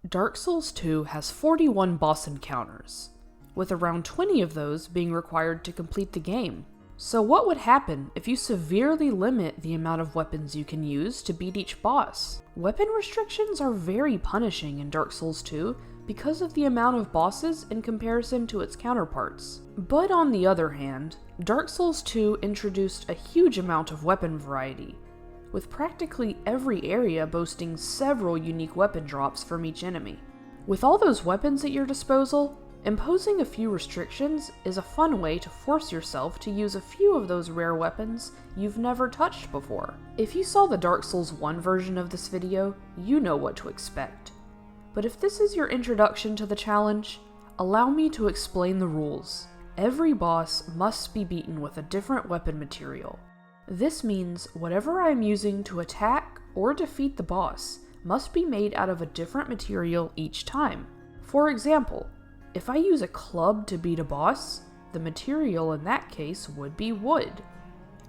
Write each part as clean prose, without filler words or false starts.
Dark Souls 2 has 41 boss encounters, with around 20 of those being required to complete the game. So what would happen if you severely limit the amount of weapons you can use to beat each boss? Weapon restrictions are very punishing in Dark Souls 2 because of the amount of bosses in comparison to its counterparts. But on the other hand, Dark Souls 2 introduced a huge amount of weapon variety, with practically every area boasting several unique weapon drops from each enemy. With all those weapons at your disposal, imposing a few restrictions is a fun way to force yourself to use a few of those rare weapons you've never touched before. If you saw the Dark Souls 1 version of this video, you know what to expect. But if this is your introduction to the challenge, allow me to explain the rules. Every boss must be beaten with a different weapon material. This means whatever I am using to attack or defeat the boss must be made out of a different material each time. For example, if I use a club to beat a boss, the material in that case would be wood.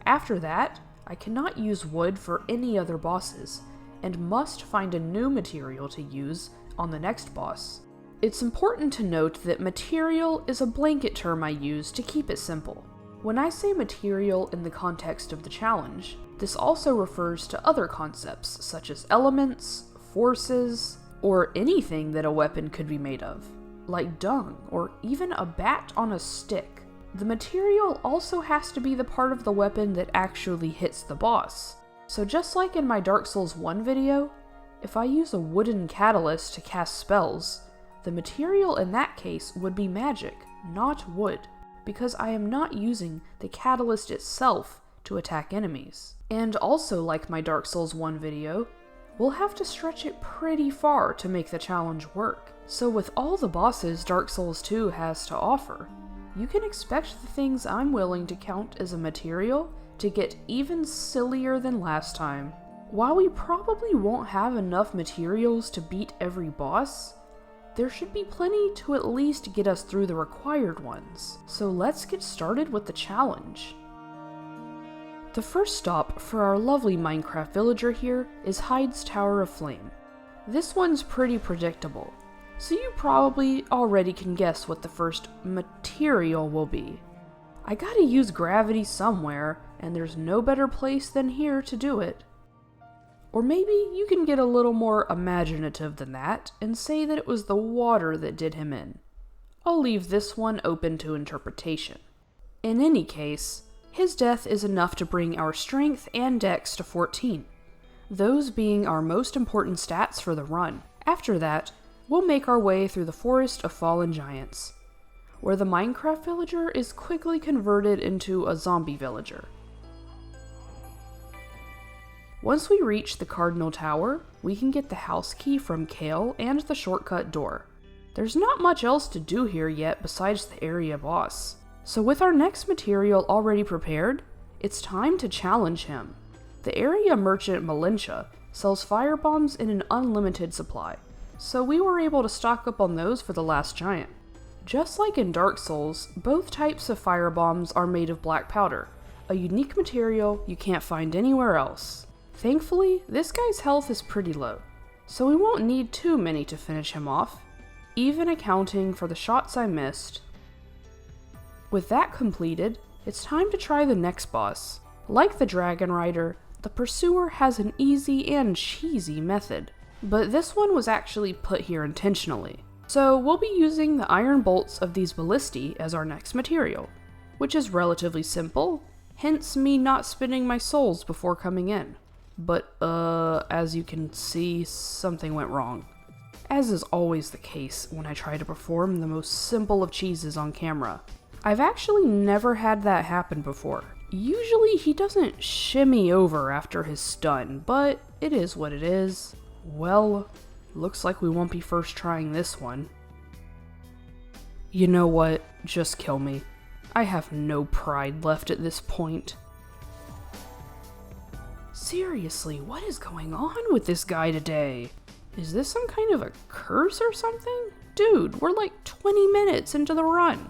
After that, I cannot use wood for any other bosses, and must find a new material to use on the next boss. It's important to note that material is a blanket term I use to keep it simple. When I say material in the context of the challenge, this also refers to other concepts such as elements, forces, or anything that a weapon could be made of, like dung or even a bat on a stick. The material also has to be the part of the weapon that actually hits the boss. So just like in my Dark Souls 1 video, if I use a wooden catalyst to cast spells, the material in that case would be magic, not wood, because I am not using the catalyst itself to attack enemies. And also like my Dark Souls 1 video, we'll have to stretch it pretty far to make the challenge work. So with all the bosses Dark Souls 2 has to offer, you can expect the things I'm willing to count as a material to get even sillier than last time. While we probably won't have enough materials to beat every boss, there should be plenty to at least get us through the required ones. So let's get started with the challenge. The first stop for our lovely Minecraft villager here is Hyde's Tower of Flame. This one's pretty predictable, so you probably already can guess what the first material will be. I gotta use gravity somewhere, and there's no better place than here to do it. Or maybe you can get a little more imaginative than that and say that it was the water that did him in. I'll leave this one open to interpretation. In any case, his death is enough to bring our strength and dex to 14, those being our most important stats for the run. After that, we'll make our way through the Forest of Fallen Giants, where the Minecraft villager is quickly converted into a zombie villager. Once we reach the Cardinal Tower, we can get the house key from Kale and the shortcut door. There's not much else to do here yet besides the area boss. So with our next material already prepared, it's time to challenge him. The area merchant Malintia sells firebombs in an unlimited supply, so we were able to stock up on those for the last giant. Just like in Dark Souls, both types of firebombs are made of black powder, a unique material you can't find anywhere else. Thankfully, this guy's health is pretty low, so we won't need too many to finish him off, even accounting for the shots I missed. With that completed, it's time to try the next boss. Like the Dragonrider, the Pursuer has an easy and cheesy method, but this one was actually put here intentionally. So we'll be using the iron bolts of these ballistae as our next material, which is relatively simple, hence me not spending my souls before coming in. But, as you can see, something went wrong. As is always the case when I try to perform the most simple of cheeses on camera. I've actually never had that happen before. Usually he doesn't shimmy over after his stun, but it is what it is. Well, looks like we won't be first trying this one. You know what? Just kill me. I have no pride left at this point. Seriously, what is going on with this guy today? Is this some kind of a curse or something? Dude, we're like 20 minutes into the run.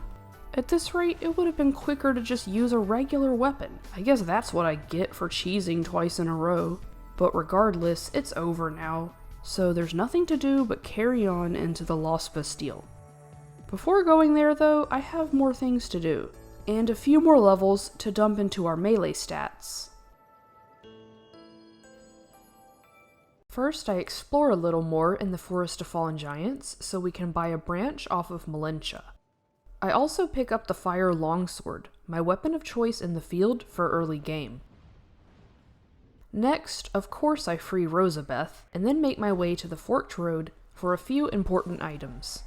At this rate, it would have been quicker to just use a regular weapon. I guess that's what I get for cheesing twice in a row. But regardless, it's over now. so there's nothing to do but carry on into the Lost Bastille. Before going there though, I have more things to do, and a few more levels to dump into our melee stats. First, I explore a little more in the Forest of Fallen Giants so we can buy a branch off of Malentia. I also pick up the Fire Longsword, my weapon of choice in the field for early game. Next, of course I free Rosabeth, and then make my way to the Forked Road for a few important items.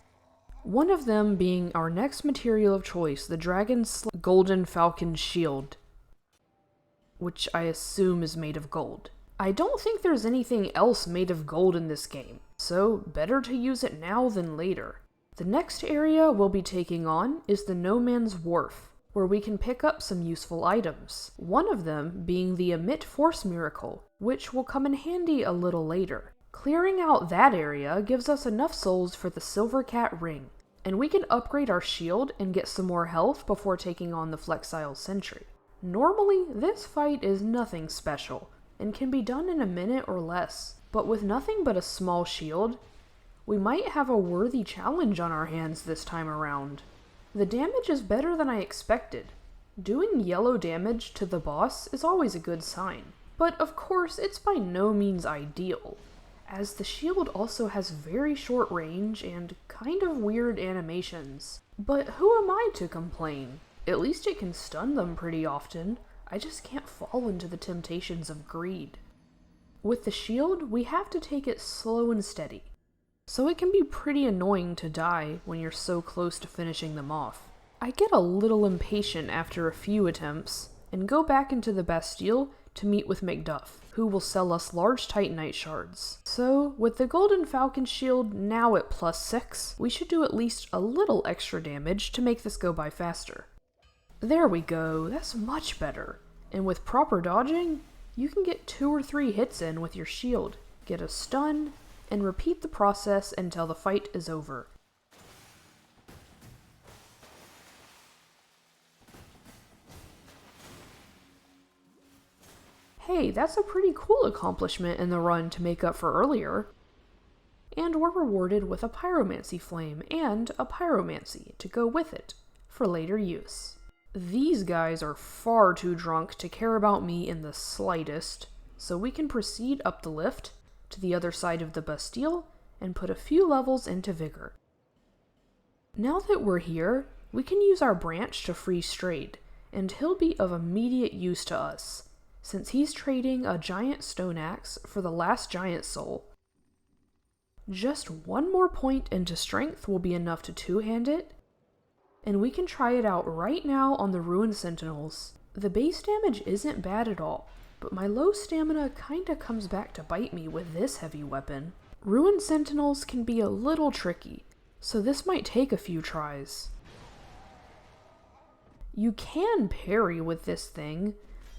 One of them being our next material of choice, the Dragonslayer Golden Falcon Shield, which I assume is made of gold. I don't think there's anything else made of gold in this game, so better to use it now than later. The next area we'll be taking on is the No Man's Wharf, where we can pick up some useful items. One of them being the Emit Force Miracle, which will come in handy a little later. Clearing out that area gives us enough souls for the Silver Cat Ring, and we can upgrade our shield and get some more health before taking on the Flexile Sentry. Normally, this fight is nothing special, and can be done in a minute or less, but with nothing but a small shield, we might have a worthy challenge on our hands this time around. The damage is better than I expected. Doing yellow damage to the boss is always a good sign, but of course it's by no means ideal, as the shield also has very short range and kind of weird animations. But who am I to complain? At least it can stun them pretty often. I just can't fall into the temptations of greed. With the shield, we have to take it slow and steady, so it can be pretty annoying to die when you're so close to finishing them off. I get a little impatient after a few attempts, and go back into the Bastille to meet with Macduff, who will sell us large Titanite shards. So, with the Golden Falcon Shield now at +6, we should do at least a little extra damage to make this go by faster. There we go, that's much better. And with proper dodging, you can get 2 or 3 hits in with your shield, get a stun, and repeat the process until the fight is over. Hey, that's a pretty cool accomplishment in the run to make up for earlier. And we're rewarded with a Pyromancy Flame and a Pyromancy to go with it, for later use. These guys are far too drunk to care about me in the slightest, so we can proceed up the lift to the other side of the Bastille and put a few levels into Vigor. Now that we're here, we can use our branch to free Strayed, and he'll be of immediate use to us, since he's trading a giant stone axe for the last giant soul. Just one more point into strength will be enough to two-hand it, and we can try it out right now on the Ruined Sentinels. The base damage isn't bad at all, but my low stamina kinda comes back to bite me with this heavy weapon. Ruined Sentinels can be a little tricky, so this might take a few tries. You can parry with this thing,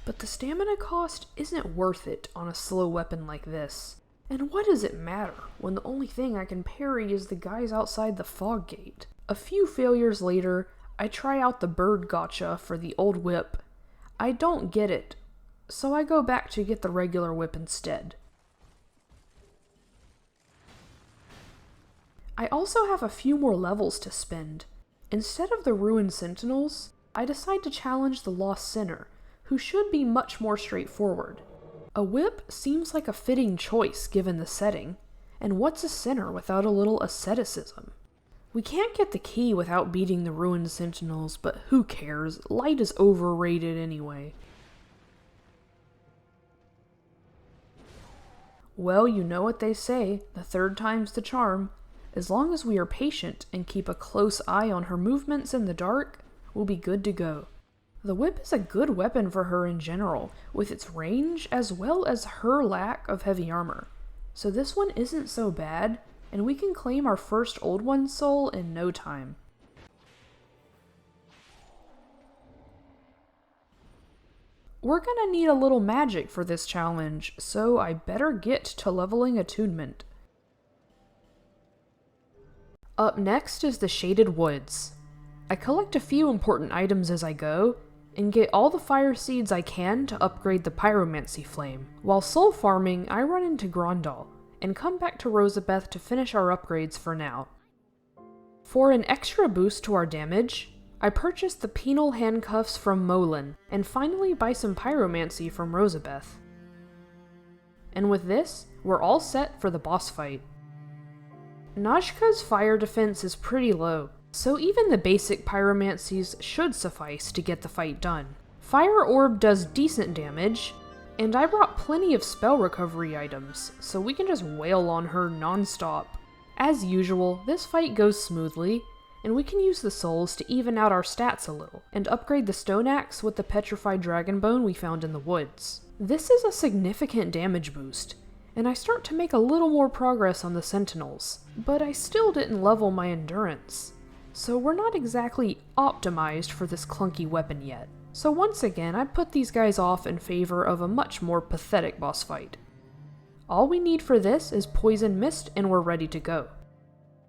but the stamina cost isn't worth it on a slow weapon like this. And what does it matter when the only thing I can parry is the guys outside the fog gate? A few failures later, I try out the bird gotcha for the old whip. I don't get it, so I go back to get the regular whip instead. I also have a few more levels to spend. Instead of the Ruined Sentinels, I decide to challenge the Lost Sinner, who should be much more straightforward. A whip seems like a fitting choice given the setting, and what's a sinner without a little asceticism? We can't get the key without beating the Ruined Sentinels, but who cares? Light is overrated anyway. Well, you know what they say, the third time's the charm. As long as we are patient and keep a close eye on her movements in the dark, we'll be good to go. The whip is a good weapon for her in general, with its range as well as her lack of heavy armor. So this one isn't so bad, and we can claim our first Old One soul in no time. We're gonna need a little magic for this challenge, so I better get to leveling attunement. Up next is the Shaded Woods. I collect a few important items as I go, and get all the fire seeds I can to upgrade the Pyromancy Flame. While soul farming, I run into Grandal, and come back to Rosabeth to finish our upgrades for now. For an extra boost to our damage, I purchased the penal handcuffs from Molin, and finally buy some pyromancy from Rosabeth. And with this, we're all set for the boss fight. Najka's fire defense is pretty low, so even the basic pyromancies should suffice to get the fight done. Fire Orb does decent damage, and I brought plenty of spell recovery items, so we can just wail on her non-stop. As usual, this fight goes smoothly, and we can use the souls to even out our stats a little, and upgrade the stone axe with the petrified dragon bone we found in the woods. This is a significant damage boost, and I start to make a little more progress on the Sentinels, but I still didn't level my endurance, so we're not exactly optimized for this clunky weapon yet. So once again, I put these guys off in favor of a much more pathetic boss fight. All we need for this is Poison Mist and we're ready to go.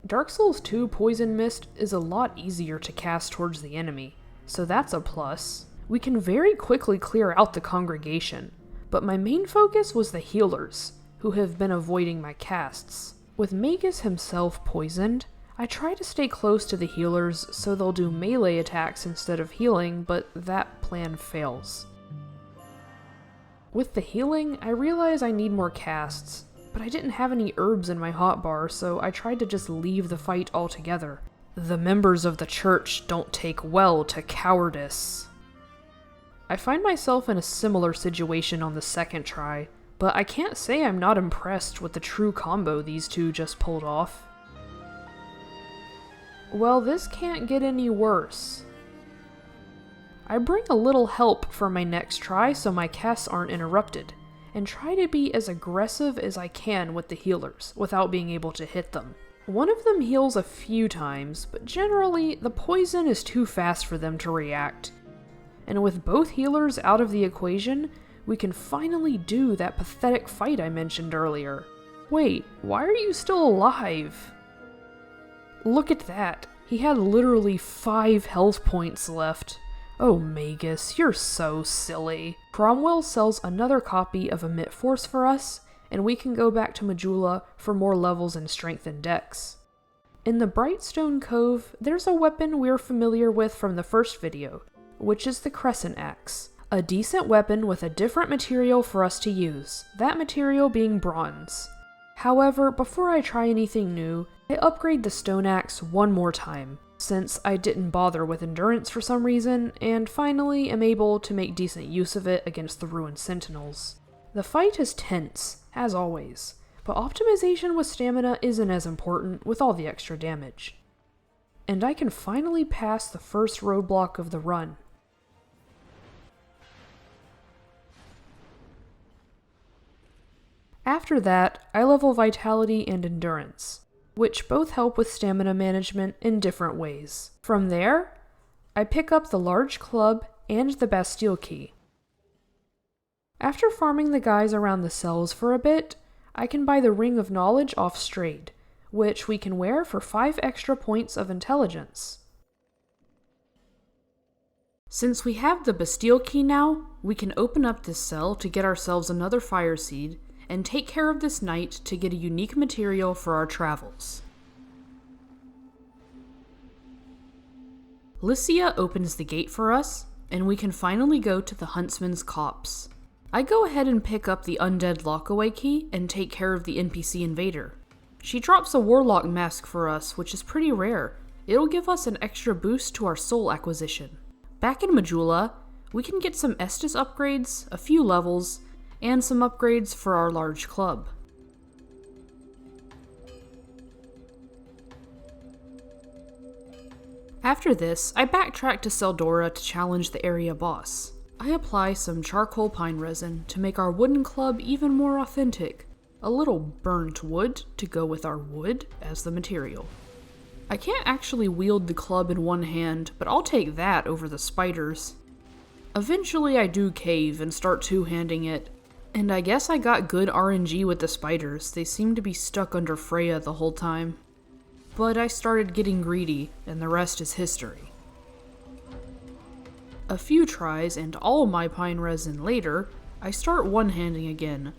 Dark Souls 2 Poison Mist is a lot easier to cast towards the enemy, so that's a plus. We can very quickly clear out the congregation, but my main focus was the healers, who have been avoiding my casts. With Magus himself poisoned, I try to stay close to the healers so they'll do melee attacks instead of healing, but that plan fails. With the healing, I realize I need more casts, but I didn't have any herbs in my hotbar, so I tried to just leave the fight altogether. The members of the church don't take well to cowardice. I find myself in a similar situation on the second try, but I can't say I'm not impressed with the true combo these two just pulled off. Well, this can't get any worse. I bring a little help for my next try so my casts aren't interrupted, and try to be as aggressive as I can with the healers, without being able to hit them. One of them heals a few times, but generally, the poison is too fast for them to react. And with both healers out of the equation, we can finally do that pathetic fight I mentioned earlier. Wait, why are you still alive? Look at that, he had literally 5 health points left. Oh Magus, you're so silly. Cromwell sells another copy of Emit Force for us, and we can go back to Majula for more levels in strength and dex. In the Brightstone Cove, there's a weapon we're familiar with from the first video, which is the Crescent Axe. A decent weapon with a different material for us to use, that material being bronze. However, before I try anything new, I upgrade the Stone Axe one more time, since I didn't bother with endurance for some reason, and finally am able to make decent use of it against the ruined Sentinels. The fight is tense, as always, but optimization with stamina isn't as important with all the extra damage. And I can finally pass the first roadblock of the run. After that, I level Vitality and Endurance, which both help with stamina management in different ways. From there, I pick up the large club and the Bastille key. After farming the guys around the cells for a bit, I can buy the Ring of Knowledge off Strayed, which we can wear for 5 extra points of intelligence. Since we have the Bastille key now, we can open up this cell to get ourselves another fire seed, and take care of this knight to get a unique material for our travels. Lycia opens the gate for us, and we can finally go to the Huntsman's Copse. I go ahead and pick up the Undead Lockaway key and take care of the NPC invader. She drops a Warlock mask for us, which is pretty rare. It'll give us an extra boost to our soul acquisition. Back in Majula, we can get some Estus upgrades, a few levels, and some upgrades for our large club. After this, I backtrack to Seldora to challenge the area boss. I apply some charcoal pine resin to make our wooden club even more authentic, a little burnt wood to go with our wood as the material. I can't actually wield the club in one hand, but I'll take that over the spiders. Eventually I do cave and start two-handing it, and I guess I got good RNG with the spiders. They seemed to be stuck under Freja the whole time. But I started getting greedy, and the rest is history. A few tries and all my pine resin later, I start one-handing again,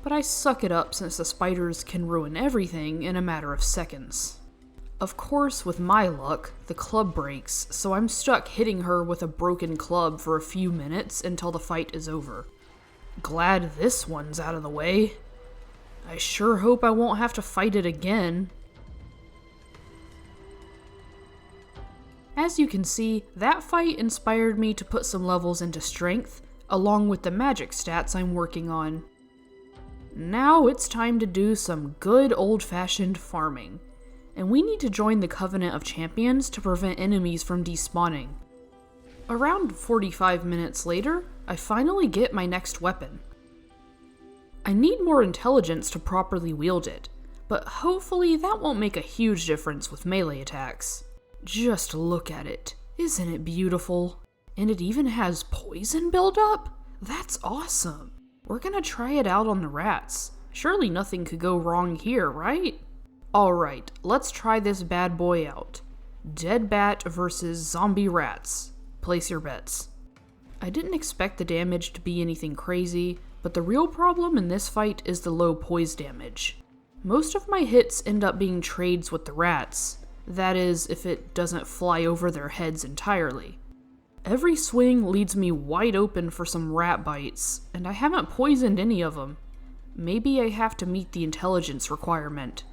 but I suck it up since the spiders can ruin everything in a matter of seconds. Of course, with my luck, the club breaks, so I'm stuck hitting her with a broken club for a few minutes until the fight is over. Glad this one's out of the way. I sure hope I won't have to fight it again. As you can see, that fight inspired me to put some levels into strength, along with the magic stats I'm working on. Now it's time to do some good old-fashioned farming, and we need to join the Covenant of Champions to prevent enemies from despawning. Around 45 minutes later, I finally get my next weapon. I need more intelligence to properly wield it, but hopefully that won't make a huge difference with melee attacks. Just look at it. Isn't it beautiful? And it even has poison buildup? That's awesome. We're gonna try it out on the rats. Surely nothing could go wrong here, right? Alright, let's try this bad boy out. Dead bat versus zombie rats. Place your bets. I didn't expect the damage to be anything crazy, but the real problem in this fight is the low poise damage. Most of my hits end up being trades with the rats. That is, if it doesn't fly over their heads entirely. Every swing leads me wide open for some rat bites, and I haven't poisoned any of them. Maybe I have to meet the intelligence requirement.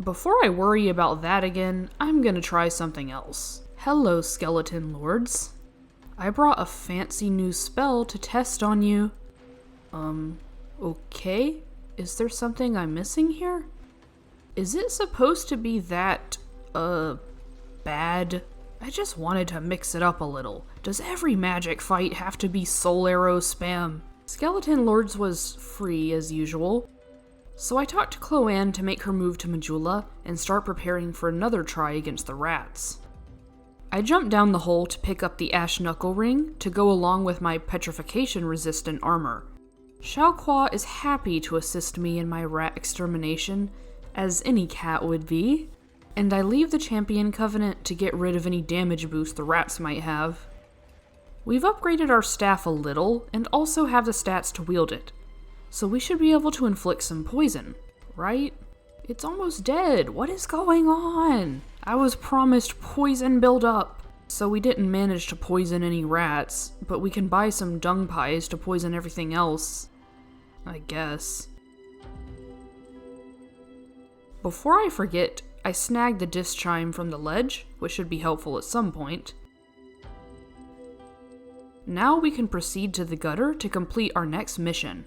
Before I worry about that again, I'm gonna try something else. Hello, skeleton lords. I brought a fancy new spell to test on you. Okay? Is there something I'm missing here? Is it supposed to be that, bad? I just wanted to mix it up a little. Does every magic fight have to be soul arrow spam? Skeleton Lords was free as usual, so I talked to Chloanne to make her move to Majula and start preparing for another try against the rats. I jumped down the hole to pick up the Ash Knuckle Ring to go along with my petrification-resistant armor. Xiaoqua is happy to assist me in my rat extermination, as any cat would be, and I leave the Champion Covenant to get rid of any damage boost the rats might have. We've upgraded our staff a little, and also have the stats to wield it, so we should be able to inflict some poison, right? It's almost dead. What is going on? I was promised poison buildup. So we didn't manage to poison any rats, but we can buy some dung pies to poison everything else, I guess. Before I forget, I snagged the disc chime from the ledge, which should be helpful at some point. Now we can proceed to the gutter to complete our next mission.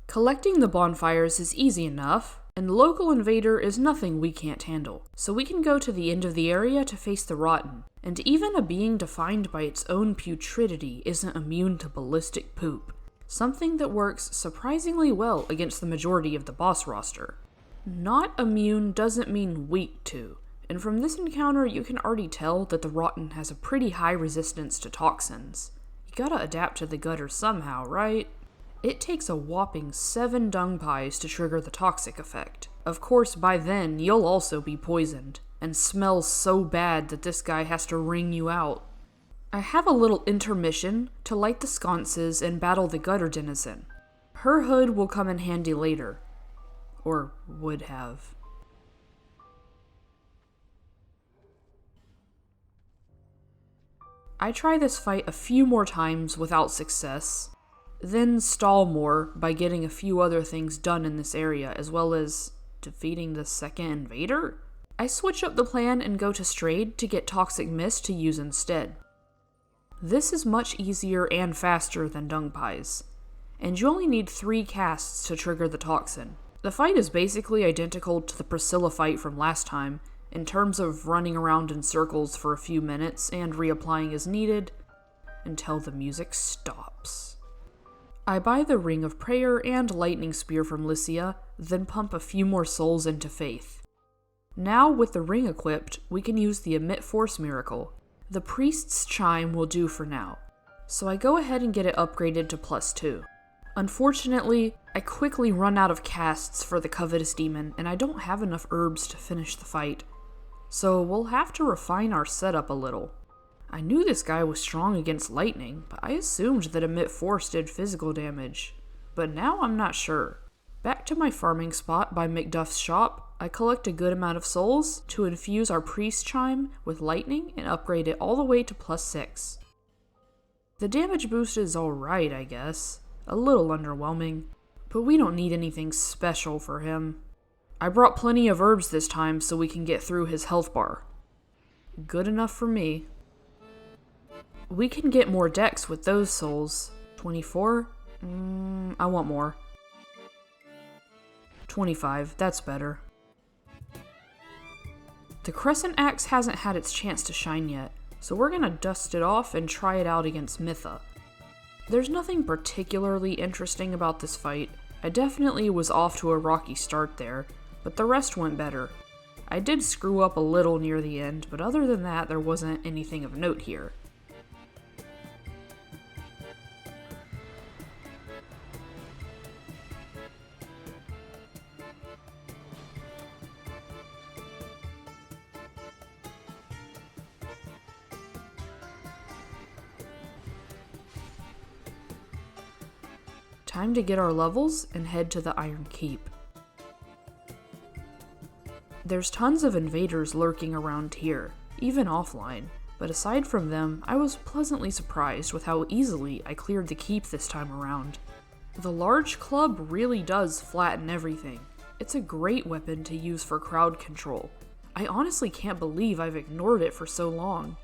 Collecting the bonfires is easy enough, and the local invader is nothing we can't handle, so we can go to the end of the area to face the rotten, and even a being defined by its own putridity isn't immune to ballistic poop, something that works surprisingly well against the majority of the boss roster. Not immune doesn't mean weak to, and from this encounter you can already tell that the rotten has a pretty high resistance to toxins. You gotta adapt to the gutter somehow, right? It takes a whopping 7 dung pies to trigger the toxic effect. Of course, by then, you'll also be poisoned, and smell so bad that this guy has to wring you out. I have a little intermission to light the sconces and battle the gutter denizen. Her hood will come in handy later. Or would have. I try this fight a few more times without success, then stall more by getting a few other things done in this area, as well as defeating the second invader? I switch up the plan and go to Strayed to get Toxic Mist to use instead. This is much easier and faster than Dung Pies, and you only need 3 casts to trigger the toxin. The fight is basically identical to the Priscilla fight from last time, in terms of running around in circles for a few minutes and reapplying as needed, until the music stops. I buy the Ring of Prayer and Lightning Spear from Lycia, then pump a few more souls into Faith. Now, with the ring equipped, we can use the Emit Force Miracle. The Priest's Chime will do for now, so I go ahead and get it upgraded to +2. Unfortunately, I quickly run out of casts for the Covetous Demon, and I don't have enough herbs to finish the fight, so we'll have to refine our setup a little. I knew this guy was strong against lightning, but I assumed that Emit Force did physical damage. but now I'm not sure. Back to my farming spot by Macduff's shop, I collect a good amount of souls to infuse our priest chime with lightning and upgrade it all the way to +6. The damage boost is alright, I guess. A little underwhelming, but we don't need anything special for him. I brought plenty of herbs this time so we can get through his health bar. Good enough for me. We can get more decks with those souls. 24? I want more. 25, that's better. The Crescent Axe hasn't had its chance to shine yet, so we're gonna dust it off and try it out against Mytha. There's nothing particularly interesting about this fight. I definitely was off to a rocky start there, but the rest went better. I did screw up a little near the end, but other than that, there wasn't anything of note here. Time to get our levels and head to the Iron Keep. There's tons of invaders lurking around here, even offline, but aside from them, I was pleasantly surprised with how easily I cleared the keep this time around. The large club really does flatten everything. It's a great weapon to use for crowd control. I honestly can't believe I've ignored it for so long.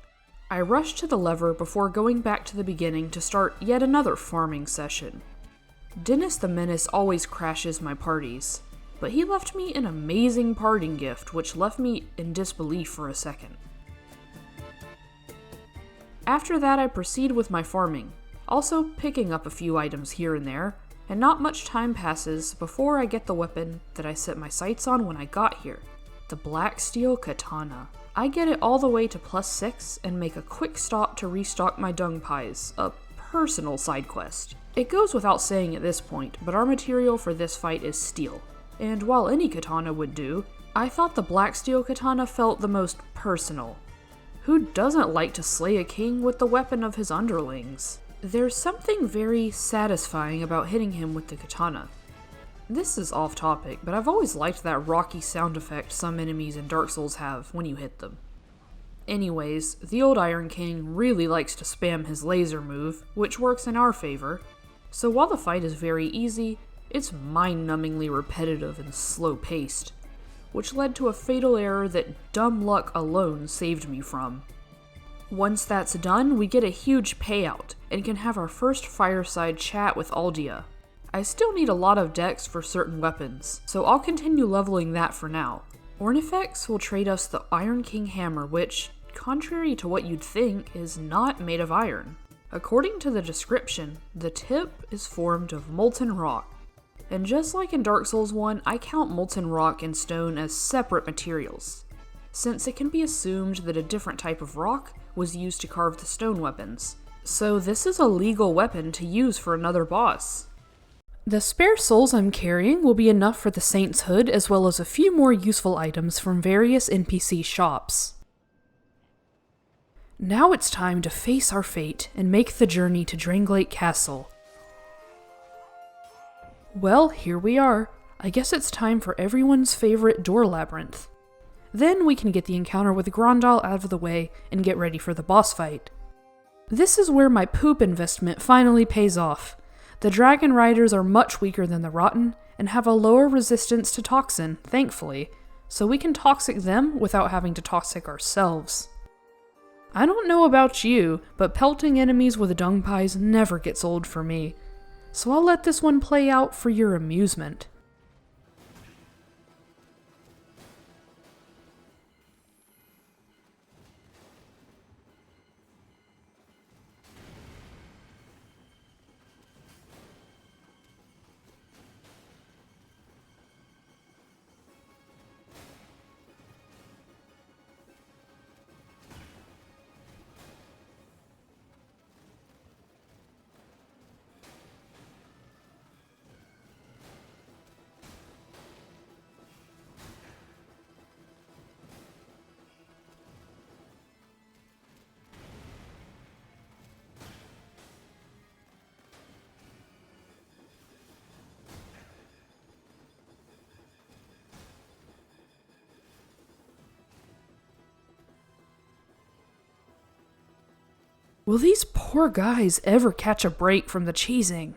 I rushed to the lever before going back to the beginning to start yet another farming session. Dennis the Menace always crashes my parties, but he left me an amazing parting gift which left me in disbelief for a second. After that I proceed with my farming, also picking up a few items here and there, and not much time passes before I get the weapon that I set my sights on when I got here, the Black Steel Katana. I get it all the way to +6 and make a quick stop to restock my dung pies, a personal side quest. It goes without saying at this point, but our material for this fight is steel. And while any katana would do, I thought the Black Steel Katana felt the most personal. Who doesn't like to slay a king with the weapon of his underlings? There's something very satisfying about hitting him with the katana. This is off topic, but I've always liked that rocky sound effect some enemies in Dark Souls have when you hit them. Anyways, the old Iron King really likes to spam his laser move, which works in our favor. So while the fight is very easy, it's mind-numbingly repetitive and slow-paced, which led to a fatal error that dumb luck alone saved me from. Once that's done, we get a huge payout, and can have our first fireside chat with Aldia. I still need a lot of decks for certain weapons, so I'll continue leveling that for now. Ornifex will trade us the Iron King Hammer, which, contrary to what you'd think, is not made of iron. According to the description, the tip is formed of molten rock. And just like in Dark Souls 1, I count molten rock and stone as separate materials, since it can be assumed that a different type of rock was used to carve the stone weapons. So this is a legal weapon to use for another boss. The spare souls I'm carrying will be enough for the Saint's Hood, as well as a few more useful items from various NPC shops. Now it's time to face our fate and make the journey to Drangleic Castle. Well, here we are. I guess it's time for everyone's favorite door labyrinth. Then we can get the encounter with Grandal out of the way and get ready for the boss fight. This is where my poop investment finally pays off. The Dragonriders are much weaker than the Rotten and have a lower resistance to toxin, thankfully, so we can toxic them without having to toxic ourselves. I don't know about you, but pelting enemies with dung pies never gets old for me, so I'll let this one play out for your amusement. Will these poor guys ever catch a break from the cheesing?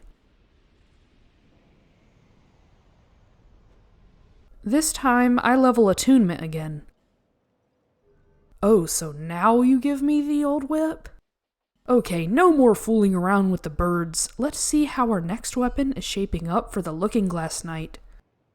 This time, I level attunement again. Oh, so now you give me the old whip? Okay, no more fooling around with the birds. Let's see how our next weapon is shaping up for the Looking Glass Knight.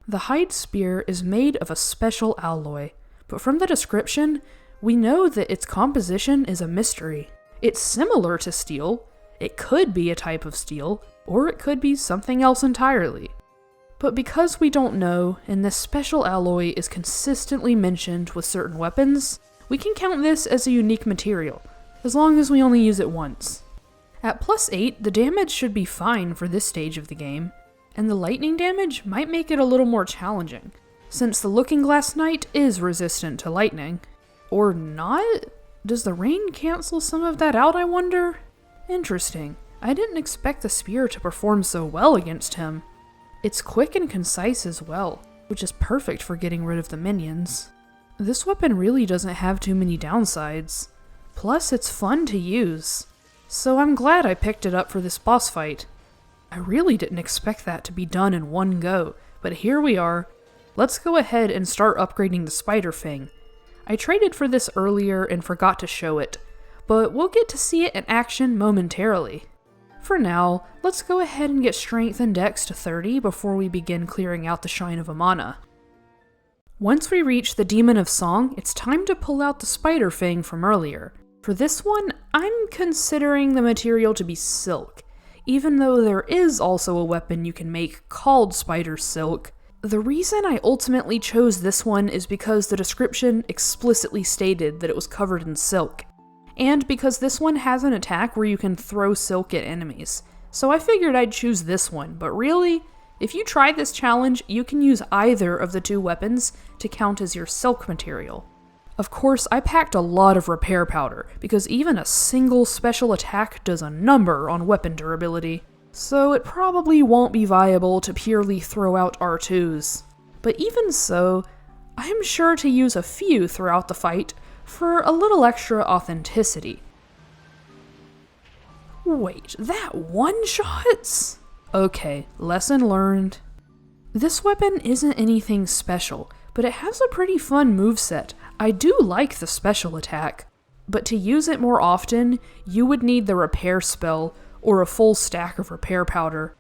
The hide spear is made of a special alloy, but from the description, we know that its composition is a mystery. It's similar to steel, it could be a type of steel, or it could be something else entirely. But because we don't know, and this special alloy is consistently mentioned with certain weapons, we can count this as a unique material, as long as we only use it once. At +8, the damage should be fine for this stage of the game, and the lightning damage might make it a little more challenging, since the Looking Glass Knight is resistant to lightning. Or not? Does the rain cancel some of that out, I wonder? Interesting. I didn't expect the spear to perform so well against him. It's quick and concise as well, which is perfect for getting rid of the minions. This weapon really doesn't have too many downsides. Plus, it's fun to use. So I'm glad I picked it up for this boss fight. I really didn't expect that to be done in one go, but here we are. Let's go ahead and start upgrading the Spider Fang. I traded for this earlier and forgot to show it, but we'll get to see it in action momentarily. For now, let's go ahead and get Strength and Dex to 30 before we begin clearing out the Shrine of Amana. Once we reach the Demon of Song, it's time to pull out the Spider Fang from earlier. For this one, I'm considering the material to be silk, even though there is also a weapon you can make called Spider Silk. The reason I ultimately chose this one is because the description explicitly stated that it was covered in silk, and because this one has an attack where you can throw silk at enemies. So I figured I'd choose this one, but really, if you try this challenge, you can use either of the two weapons to count as your silk material. Of course, I packed a lot of repair powder, because even a single special attack does a number on weapon durability, so it probably won't be viable to purely throw out R2s. But even so, I'm sure to use a few throughout the fight for a little extra authenticity. Wait, that one-shots? Okay, lesson learned. This weapon isn't anything special, but it has a pretty fun moveset. I do like the special attack, but to use it more often, you would need the repair spell or a full stack of repair powder.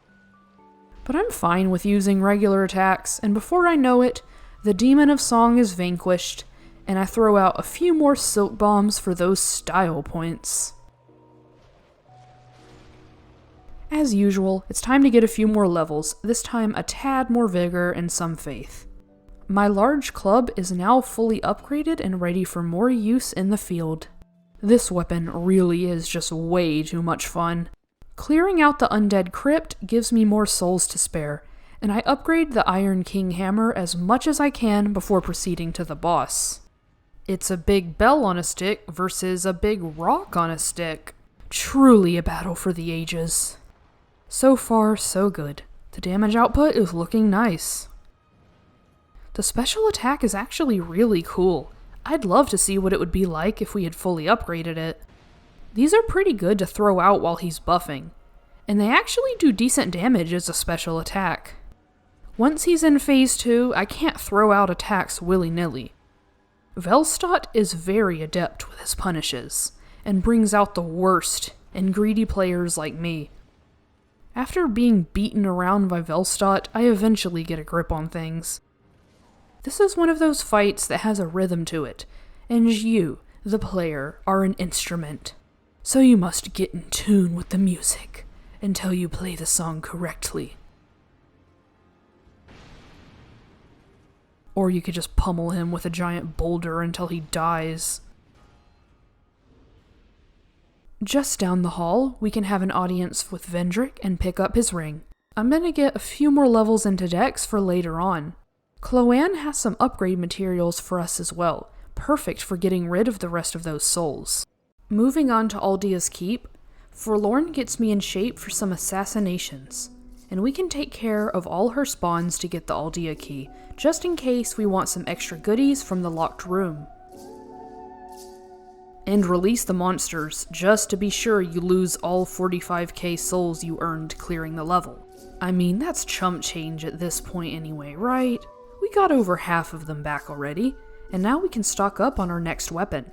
But I'm fine with using regular attacks, and before I know it, the Demon of Song is vanquished, and I throw out a few more silk bombs for those style points. As usual, it's time to get a few more levels, this time a tad more vigor and some faith. My large club is now fully upgraded and ready for more use in the field. This weapon really is just way too much fun. Clearing out the Undead Crypt gives me more souls to spare, and I upgrade the Iron King Hammer as much as I can before proceeding to the boss. It's a big bell on a stick versus a big rock on a stick. Truly a battle for the ages. So far, so good. The damage output is looking nice. The special attack is actually really cool. I'd love to see what it would be like if we had fully upgraded it. These are pretty good to throw out while he's buffing, and they actually do decent damage as a special attack. Once he's in phase 2, I can't throw out attacks willy-nilly. Velstadt is very adept with his punishes, and brings out the worst in greedy players like me. After being beaten around by Velstadt, I eventually get a grip on things. This is one of those fights that has a rhythm to it, and you, the player, are an instrument. So you must get in tune with the music until you play the song correctly. Or you could just pummel him with a giant boulder until he dies. Just down the hall, we can have an audience with Vendrick and pick up his ring. I'm gonna get a few more levels into Dex for later on. Cloanne has some upgrade materials for us as well, perfect for getting rid of the rest of those souls. Moving on to Aldia's Keep, Forlorn gets me in shape for some assassinations, and we can take care of all her spawns to get the Aldia key, just in case we want some extra goodies from the locked room. and release the monsters, just to be sure you lose all 45k souls you earned clearing the level. I mean, that's chump change at this point anyway, right? We got over half of them back already, and now we can stock up on our next weapon.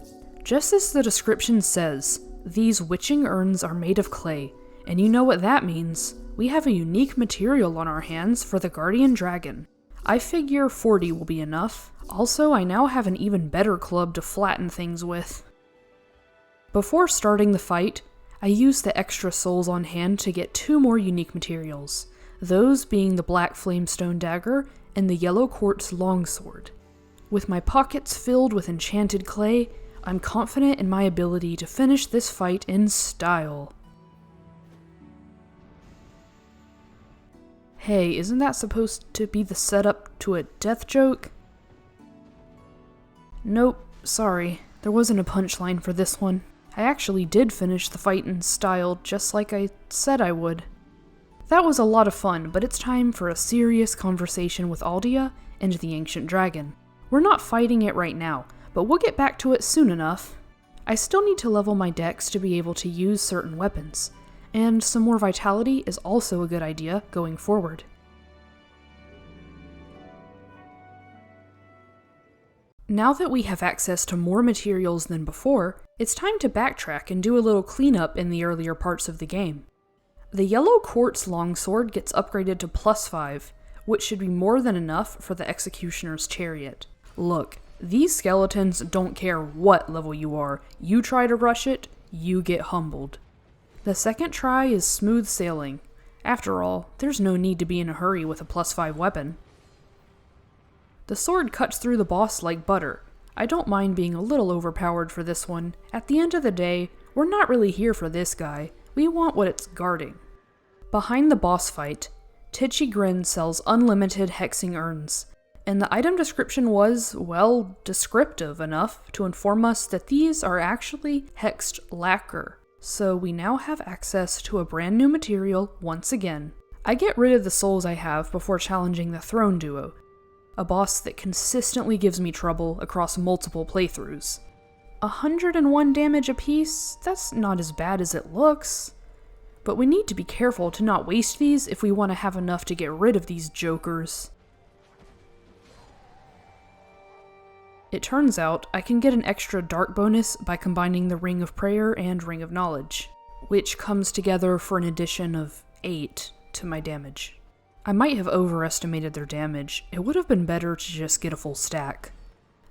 Just as the description says, these witching urns are made of clay, and you know what that means. We have a unique material on our hands for the Guardian Dragon. I figure 40 will be enough. Also, I now have an even better club to flatten things with. Before starting the fight, I used the extra souls on hand to get 2 more unique materials, those being the black flamestone dagger and the yellow quartz longsword. With my pockets filled with enchanted clay, I'm confident in my ability to finish this fight in style. Hey, isn't that supposed to be the setup to a death joke? Nope, sorry, there wasn't a punchline for this one. I actually did finish the fight in style just like I said I would. That was a lot of fun, but it's time for a serious conversation with Aldia and the Ancient Dragon. We're not fighting it right now, but we'll get back to it soon enough. I still need to level my dex to be able to use certain weapons, and some more vitality is also a good idea going forward. Now that we have access to more materials than before, it's time to backtrack and do a little cleanup in the earlier parts of the game. The yellow quartz longsword gets upgraded to +5, which should be more than enough for the Executioner's Chariot. Look, these skeletons don't care what level you are. You try to rush it, you get humbled. The second try is smooth sailing. After all, there's no need to be in a hurry with a +5 weapon. The sword cuts through the boss like butter. I don't mind being a little overpowered for this one. At the end of the day, we're not really here for this guy. We want what it's guarding. Behind the boss fight, Titchy Grin sells unlimited hexing urns, and the item description was, well, descriptive enough to inform us that these are actually hexed lacquer. So we now have access to a brand new material once again. I get rid of the souls I have before challenging the Throne Duo, a boss that consistently gives me trouble across multiple playthroughs. 101 damage apiece? That's not as bad as it looks. But we need to be careful to not waste these if we want to have enough to get rid of these jokers. It turns out I can get an extra dark bonus by combining the Ring of Prayer and Ring of Knowledge, which comes together for an addition of 8 to my damage. I might have overestimated their damage. It would have been better to just get a full stack.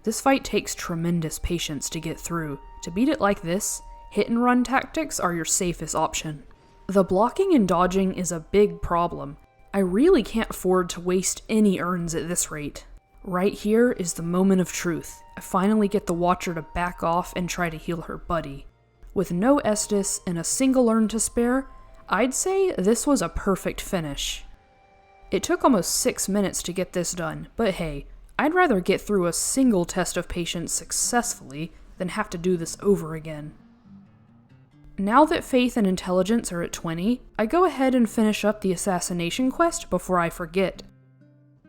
This fight takes tremendous patience to get through. To beat it like this, hit and run tactics are your safest option. The blocking and dodging is a big problem. I really can't afford to waste any urns at this rate. Right here is the moment of truth. I finally get the Watcher to back off and try to heal her buddy. With no Estus and a single urn to spare, I'd say this was a perfect finish. It took almost 6 minutes to get this done, but hey, I'd rather get through a single test of patience successfully than have to do this over again. Now that faith and intelligence are at 20, I go ahead and finish up the assassination quest before I forget.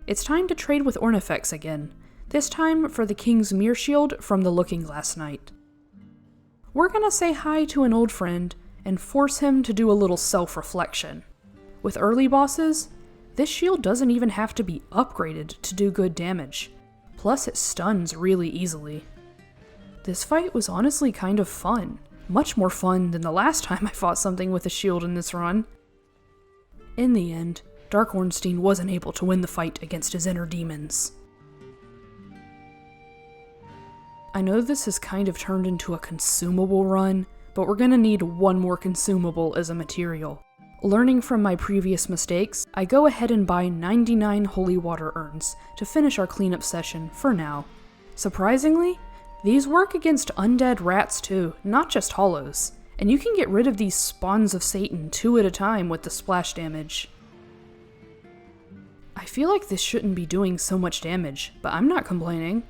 It's time to trade with Ornifex again, this time for the King's Mirror Shield from the Looking Glass Knight. We're gonna say hi to an old friend and force him to do a little self-reflection. With early bosses, this shield doesn't even have to be upgraded to do good damage, plus it stuns really easily. This fight was honestly kind of fun, much more fun than the last time I fought something with a shield in this run. In the end, Dark Ornstein wasn't able to win the fight against his inner demons. I know this has kind of turned into a consumable run, but we're gonna need one more consumable as a material. Learning from my previous mistakes, I go ahead and buy 99 holy water urns to finish our cleanup session for now. Surprisingly, these work against undead rats too, not just hollows, and you can get rid of these spawns of Satan 2 at a time with the splash damage. I feel like this shouldn't be doing so much damage, but I'm not complaining.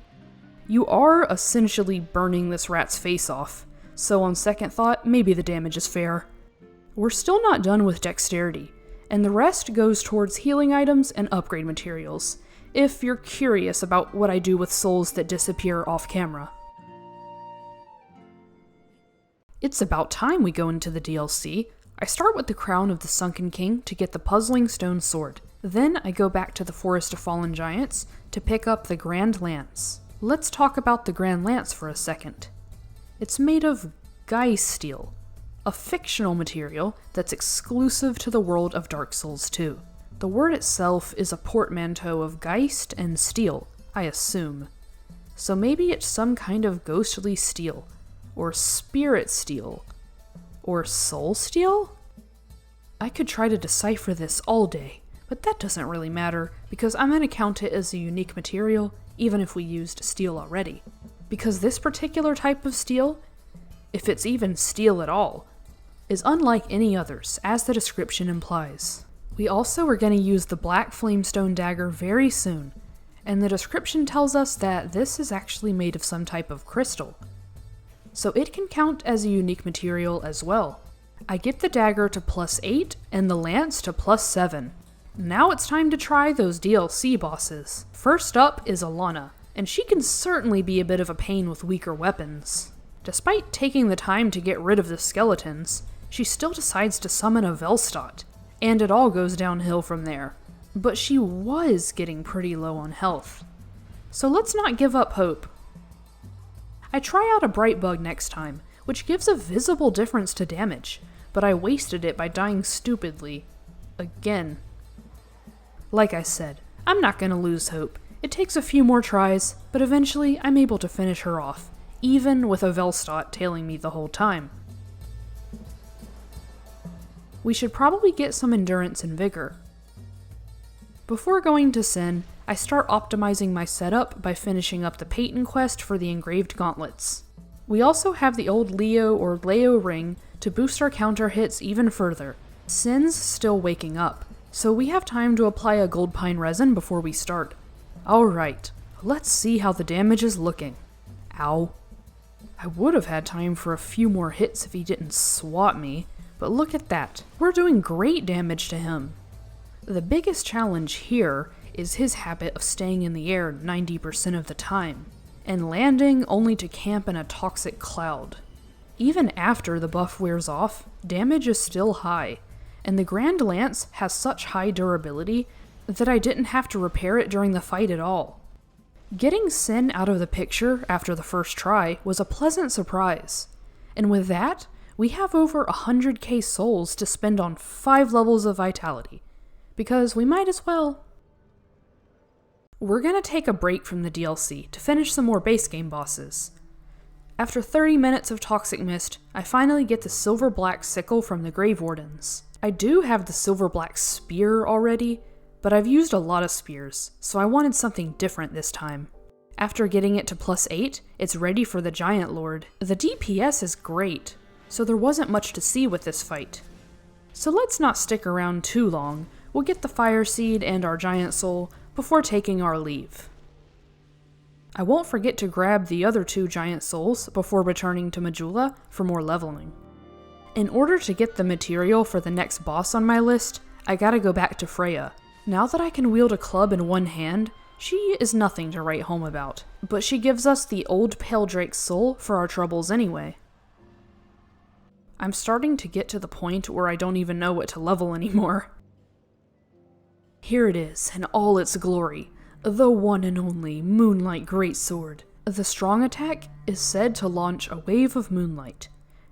You are essentially burning this rat's face off, so on second thought, maybe the damage is fair. We're still not done with dexterity, and the rest goes towards healing items and upgrade materials, if you're curious about what I do with souls that disappear off camera. It's about time we go into the DLC. I start with the Crown of the Sunken King to get the Puzzling Stone Sword. Then I go back to the Forest of Fallen Giants to pick up the Grand Lance. Let's talk about the Grand Lance for a second. It's made of Geist steel, a fictional material that's exclusive to the world of Dark Souls 2. The word itself is a portmanteau of Geist and steel, I assume. So maybe it's some kind of ghostly steel, or spirit steel, or soul steel? I could try to decipher this all day, but that doesn't really matter because I'm going to count it as a unique material even if we used steel already. Because this particular type of steel, if it's even steel at all, is unlike any others, as the description implies. We also are going to use the Black Flamestone Dagger very soon, and the description tells us that this is actually made of some type of crystal, so it can count as a unique material as well. I get the dagger to +8 and the lance to +7. Now it's time to try those DLC bosses. First up is Elana, and she can certainly be a bit of a pain with weaker weapons. Despite taking the time to get rid of the skeletons, she still decides to summon a Velstadt, and it all goes downhill from there. But she was getting pretty low on health. So let's not give up hope. I try out a Bright Bug next time, which gives a visible difference to damage, but I wasted it by dying stupidly. Again. Like I said, I'm not gonna lose hope. It takes a few more tries, but eventually I'm able to finish her off, even with a Velstadt tailing me the whole time. We should probably get some endurance and vigor. Before going to Sinh, I start optimizing my setup by finishing up the Peyton quest for the engraved gauntlets. We also have the old Leo or Leo ring to boost our counter hits even further. Sin's still waking up, so we have time to apply a gold pine resin before we start. Alright, let's see how the damage is looking. Ow. I would have had time for a few more hits if he didn't swat me, but look at that. We're doing great damage to him. The biggest challenge here is his habit of staying in the air 90% of the time, and landing only to camp in a toxic cloud. Even after the buff wears off, damage is still high, and the Grand Lance has such high durability that I didn't have to repair it during the fight at all. Getting Sinh out of the picture after the first try was a pleasant surprise, and with that, we have over 100k souls to spend on 5 levels of vitality, because we might as well. We're gonna take a break from the DLC to finish some more base game bosses. After 30 minutes of Toxic Mist, I finally get the Silver-Black Sickle from the Grave Wardens. I do have the Silver-Black Spear already, but I've used a lot of spears, so I wanted something different this time. After getting it to +8, it's ready for the Giant Lord. The DPS is great, so there wasn't much to see with this fight. So let's not stick around too long. We'll get the Fire Seed and our Giant Soul before taking our leave. I won't forget to grab the other 2 Giant Souls before returning to Majula for more leveling. In order to get the material for the next boss on my list, I gotta go back to Freja. Now that I can wield a club in one hand, she is nothing to write home about, but she gives us the old Pale Drake's soul for our troubles anyway. I'm starting to get to the point where I don't even know what to level anymore. Here it is, in all its glory, the one and only Moonlight Greatsword. The strong attack is said to launch a wave of moonlight,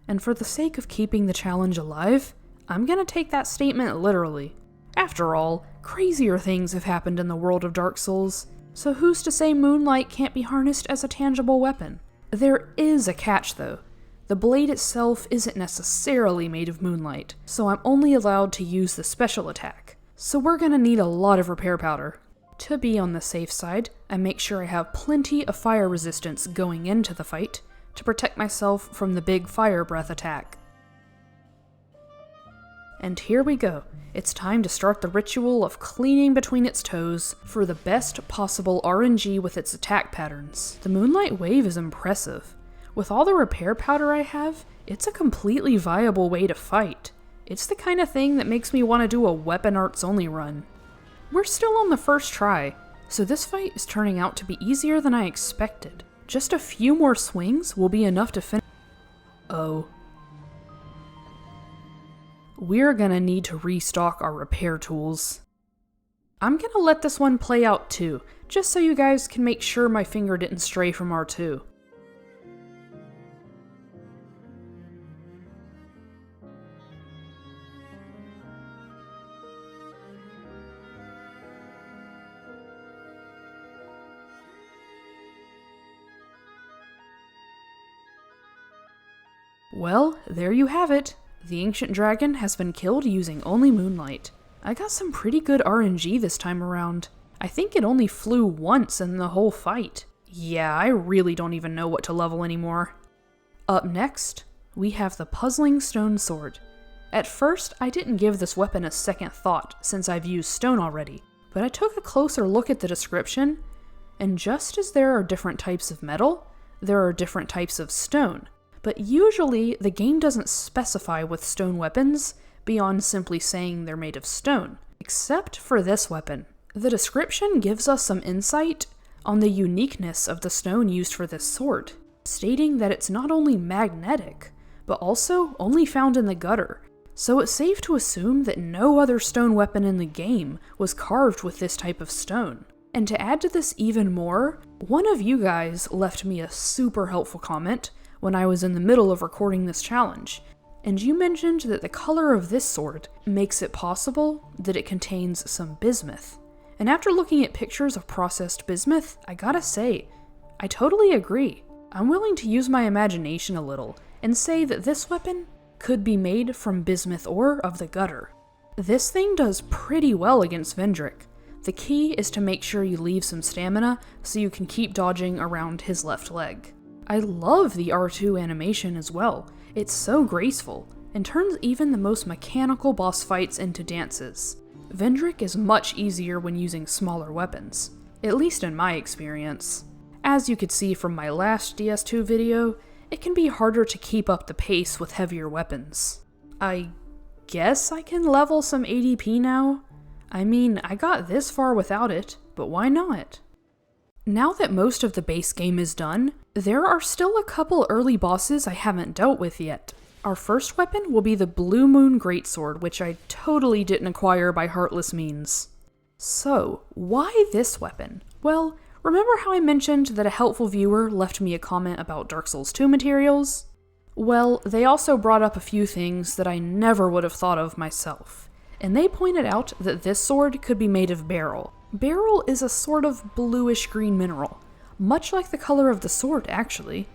and for the sake of keeping the challenge alive, I'm gonna take that statement literally. After all, crazier things have happened in the world of Dark Souls, so who's to say moonlight can't be harnessed as a tangible weapon? There is a catch though. The blade itself isn't necessarily made of moonlight, so I'm only allowed to use the special attack. So we're gonna need a lot of repair powder. To be on the safe side, I make sure I have plenty of fire resistance going into the fight to protect myself from the big fire breath attack. And here we go. It's time to start the ritual of cleaning between its toes for the best possible RNG with its attack patterns. The Moonlight Wave is impressive. With all the repair powder I have, it's a completely viable way to fight. It's the kind of thing that makes me want to do a weapon arts only run. We're still on the first try, so this fight is turning out to be easier than I expected. Just a few more swings will be enough to finish. Oh, we're gonna need to restock our repair tools. I'm gonna let this one play out too, just so you guys can make sure my finger didn't stray from R2. Well, there you have it. The ancient dragon has been killed using only moonlight. I got some pretty good RNG this time around. I think it only flew once in the whole fight. Yeah, I really don't even know what to level anymore. Up next, we have the Puzzling Stone Sword. At first, I didn't give this weapon a second thought since I've used stone already, but I took a closer look at the description, and just as there are different types of metal, there are different types of stone. But usually, the game doesn't specify with stone weapons beyond simply saying they're made of stone, except for this weapon. The description gives us some insight on the uniqueness of the stone used for this sword, stating that it's not only magnetic, but also only found in the gutter, so it's safe to assume that no other stone weapon in the game was carved with this type of stone. And to add to this even more, one of you guys left me a super helpful comment when I was in the middle of recording this challenge, and you mentioned that the color of this sword makes it possible that it contains some bismuth. And after looking at pictures of processed bismuth, I gotta say, I totally agree. I'm willing to use my imagination a little and say that this weapon could be made from bismuth ore of the gutter. This thing does pretty well against Vendrick. The key is to make sure you leave some stamina so you can keep dodging around his left leg. I love the R2 animation as well. It's so graceful, and turns even the most mechanical boss fights into dances. Vendrick is much easier when using smaller weapons, at least in my experience. As you could see from my last DS2 video, it can be harder to keep up the pace with heavier weapons. I guess I can level some ADP now? I mean, I got this far without it, but why not? Now that most of the base game is done, there are still a couple early bosses I haven't dealt with yet. Our first weapon will be the Blue Moon Greatsword, which I totally didn't acquire by heartless means. So, why this weapon? Well, remember how I mentioned that a helpful viewer left me a comment about Dark Souls 2 materials? Well, they also brought up a few things that I never would have thought of myself, and they pointed out that this sword could be made of beryl. Beryl is a sort of bluish-green mineral, much like the color of the sword, actually.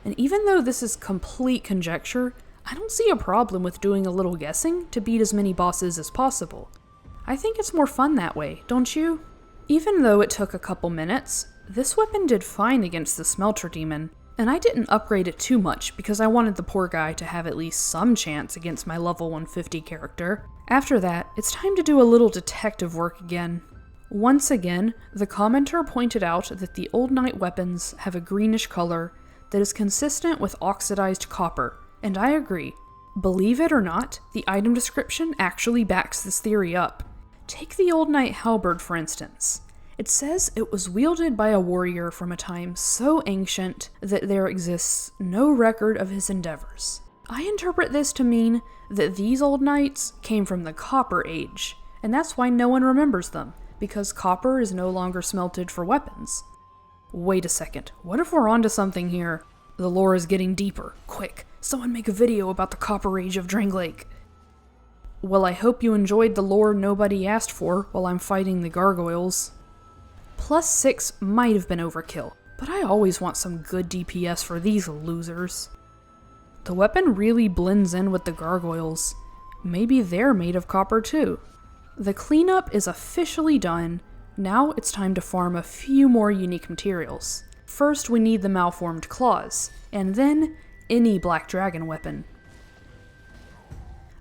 And even though this is complete conjecture, I don't see a problem with doing a little guessing to beat as many bosses as possible. I think it's more fun that way, don't you? Even though it took a couple minutes, this weapon did fine against the Smelter demon, and I didn't upgrade it too much because I wanted the poor guy to have at least some chance against my level 150 character. After that, it's time to do a little detective work again. Once again, the commenter pointed out that the Old Knight weapons have a greenish color that is consistent with oxidized copper, and I agree. Believe it or not, the item description actually backs this theory up. Take the Old Knight halberd for instance. It says it was wielded by a warrior from a time so ancient that there exists no record of his endeavors. I interpret this to mean that these Old Knights came from the Copper Age, and that's why no one remembers them, because copper is no longer smelted for weapons. Wait a second, what if we're onto something here? The lore is getting deeper. Quick, someone make a video about the Copper Age of Drangleic. Well, I hope you enjoyed the lore nobody asked for while I'm fighting the Gargoyles. +6 might have been overkill, but I always want some good DPS for these losers. The weapon really blends in with the Gargoyles. Maybe they're made of copper too. The cleanup is officially done. Now it's time to farm a few more unique materials. First we need the malformed claws, and then any black dragon weapon.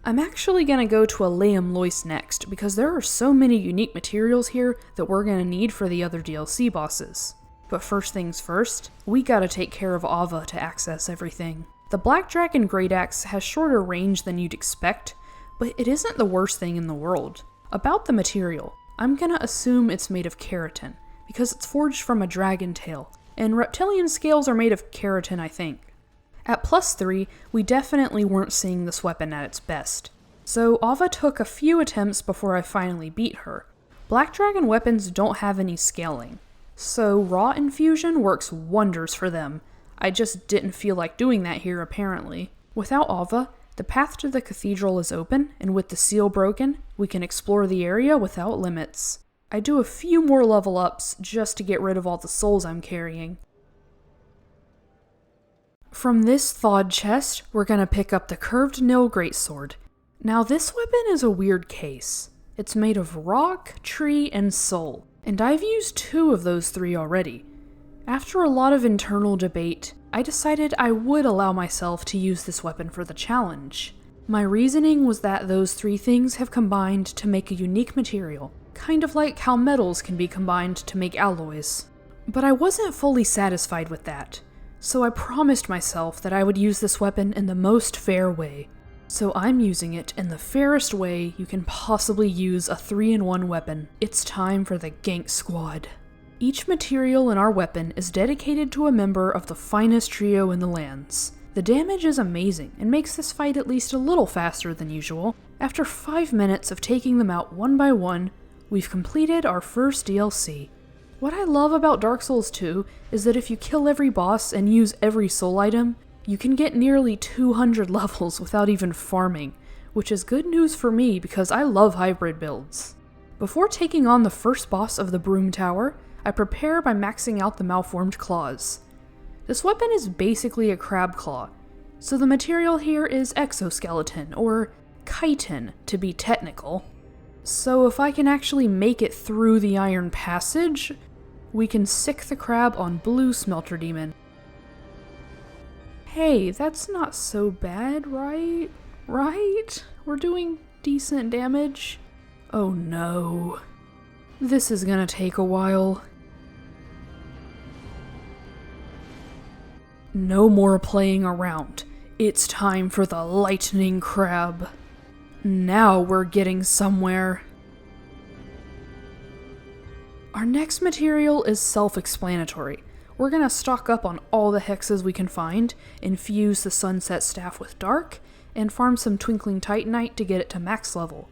I'm actually gonna go to a Liam Lois next, because there are so many unique materials here that we're gonna need for the other DLC bosses. But first things first, we gotta take care of Aava to access everything. The Black Dragon Great Axe has shorter range than you'd expect, but it isn't the worst thing in the world. About the material, I'm gonna assume it's made of keratin, because it's forged from a dragon tail, and reptilian scales are made of keratin, I think. At +3, we definitely weren't seeing this weapon at its best. So Aava took a few attempts before I finally beat her. Black Dragon weapons don't have any scaling, so raw infusion works wonders for them. I just didn't feel like doing that here apparently. Without Aava, the path to the cathedral is open, and with the seal broken, we can explore the area without limits. I do a few more level ups just to get rid of all the souls I'm carrying. From this thawed chest, we're gonna pick up the curved nil greatsword. Now this weapon is a weird case. It's made of rock, tree, and soul, and I've used 2 of those 3 already. After a lot of internal debate, I decided I would allow myself to use this weapon for the challenge. My reasoning was that those 3 things have combined to make a unique material, kind of like how metals can be combined to make alloys. But I wasn't fully satisfied with that, so I promised myself that I would use this weapon in the most fair way. So I'm using it in the fairest way you can possibly use a 3-in-1 weapon. It's time for the Gank squad. Each material in our weapon is dedicated to a member of the finest trio in the lands. The damage is amazing and makes this fight at least a little faster than usual. After 5 minutes of taking them out one by one, we've completed our first DLC. What I love about Dark Souls 2 is that if you kill every boss and use every soul item, you can get nearly 200 levels without even farming, which is good news for me because I love hybrid builds. Before taking on the first boss of the Broom Tower, I prepare by maxing out the Malformed Claws. This weapon is basically a crab claw, so the material here is exoskeleton, or chitin to be technical. So if I can actually make it through the Iron Passage, we can sick the crab on Blue Smelter Demon. Hey, that's not so bad, right? Right? We're doing decent damage? Oh no. This is gonna take a while. No more playing around. It's time for the Lightning Crab. Now we're getting somewhere. Our next material is self-explanatory. We're gonna stock up on all the hexes we can find, infuse the Sunset Staff with Dark, and farm some Twinkling Titanite to get it to max level.